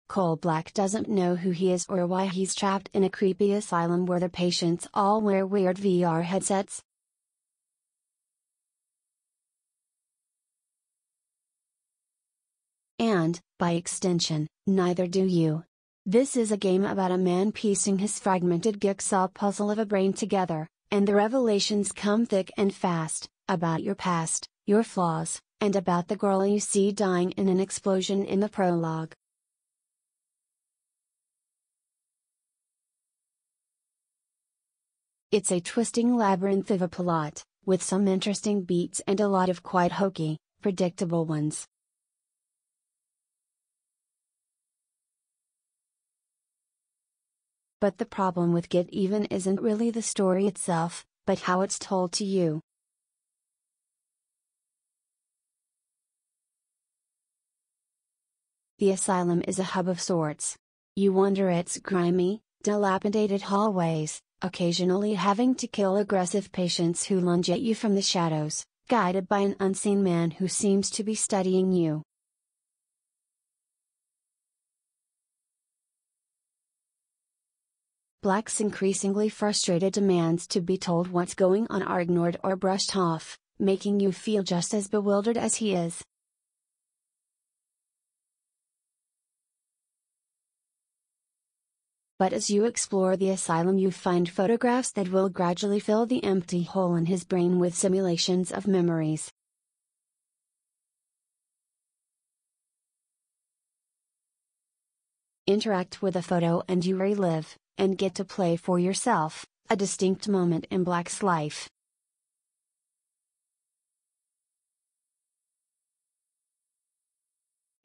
Coal Black doesn't know who he is or why he's trapped in a creepy asylum where the patients all wear weird VR headsets. And, by extension, neither do you. This is a game about a man piecing his fragmented jigsaw puzzle of a brain together, and the revelations come thick and fast, about your past, your flaws, and about the girl you see dying in an explosion in the prologue. It's a twisting labyrinth of a plot, with some interesting beats and a lot of quite hokey, predictable ones. But the problem with Get Even isn't really the story itself, but how it's told to you. The asylum is a hub of sorts. You wander its grimy, dilapidated hallways, occasionally having to kill aggressive patients who lunge at you from the shadows, guided by an unseen man who seems to be studying you. Black's increasingly frustrated demands to be told what's going on are ignored or brushed off, making you feel just as bewildered as he is. But as you explore the asylum, you find photographs that will gradually fill the empty hole in his brain with simulations of memories. Interact with a photo and you relive, and get to play for yourself, a distinct moment in Black's life.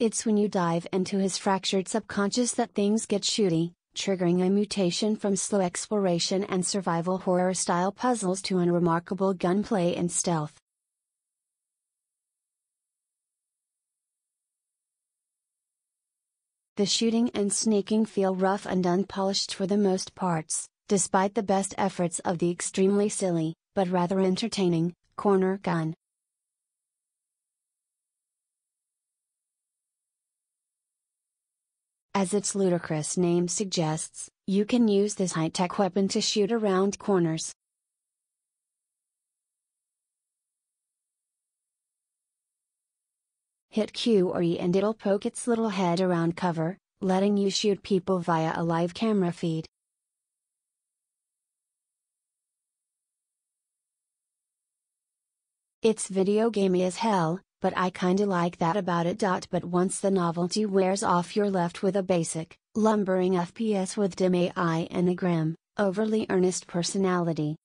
It's when you dive into his fractured subconscious that things get shooty, triggering a mutation from slow exploration and survival horror-style puzzles to unremarkable gunplay and stealth. The shooting and sneaking feel rough and unpolished for the most parts, despite the best efforts of the extremely silly, but rather entertaining, corner gun. As its ludicrous name suggests, you can use this high-tech weapon to shoot around corners. Hit Q or E and it'll poke its little head around cover, letting you shoot people via a live camera feed. It's videogamey as hell, but I kinda like that about it.But once the novelty wears off, you're left with a basic, lumbering FPS with dim AI and a grim, overly earnest personality.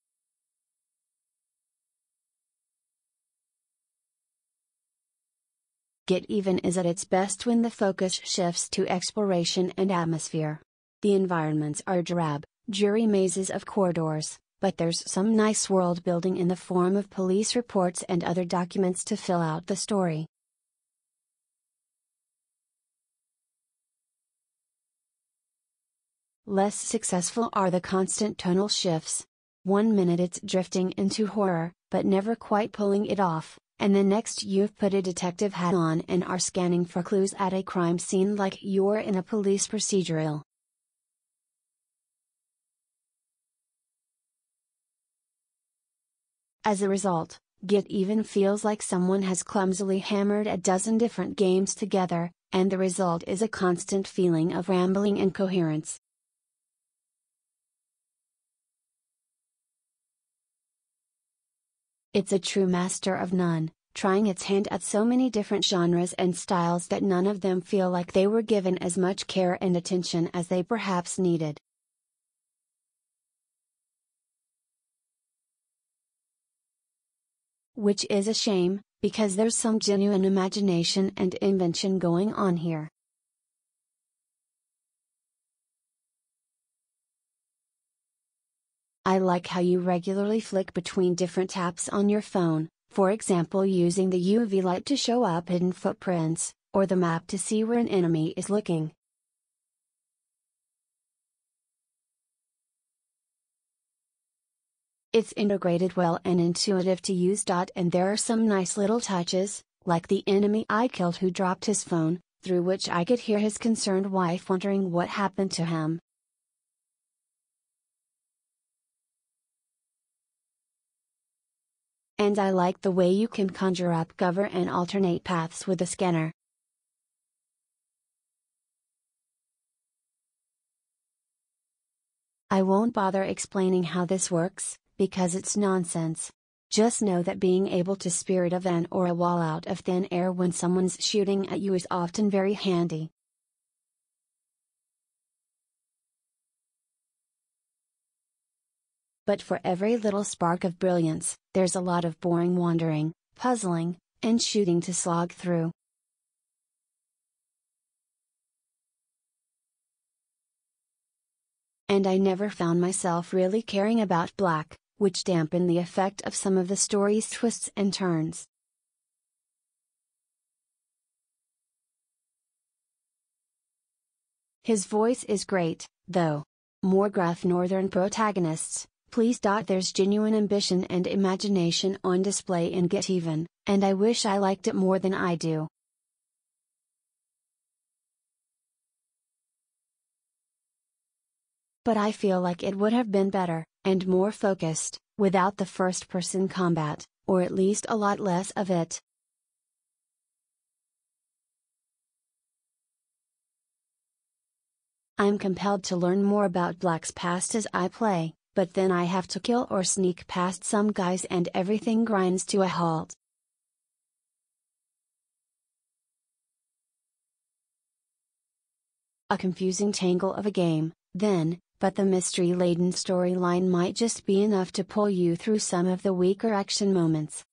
Get Even is at its best when the focus shifts to exploration and atmosphere. The environments are drab, dreary mazes of corridors, but there's some nice world building in the form of police reports and other documents to fill out the story. Less successful are the constant tonal shifts. 1 minute it's drifting into horror, but never quite pulling it off, and the next you've put a detective hat on and are scanning for clues at a crime scene like you're in a police procedural. As a result, Get Even feels like someone has clumsily hammered a dozen different games together, and the result is a constant feeling of rambling incoherence. It's a true master of none, trying its hand at so many different genres and styles that none of them feel like they were given as much care and attention as they perhaps needed. Which is a shame, because there's some genuine imagination and invention going on here. I like how you regularly flick between different apps on your phone, for example using the UV light to show up hidden footprints, or the map to see where an enemy is looking. It's integrated well and intuitive to use. And there are some nice little touches, like the enemy I killed who dropped his phone, through which I could hear his concerned wife wondering what happened to him. And I like the way you can conjure up cover and alternate paths with the scanner. I won't bother explaining how this works, because it's nonsense. Just know that being able to spirit a van or a wall out of thin air when someone's shooting at you is often very handy. But for every little spark of brilliance, there's a lot of boring wandering, puzzling, and shooting to slog through. And I never found myself really caring about black, which dampened the effect of some of the story's twists and turns. His voice is great, though. More gruff northern protagonists, please. There's genuine ambition and imagination on display in Get Even, and I wish I liked it more than I do. But I feel like it would have been better, and more focused, without the first-person combat, or at least a lot less of it. I'm compelled to learn more about Black's past as I play, but then I have to kill or sneak past some guys and everything grinds to a halt. A confusing tangle of a game, then, but the mystery-laden storyline might just be enough to pull you through some of the weaker action moments.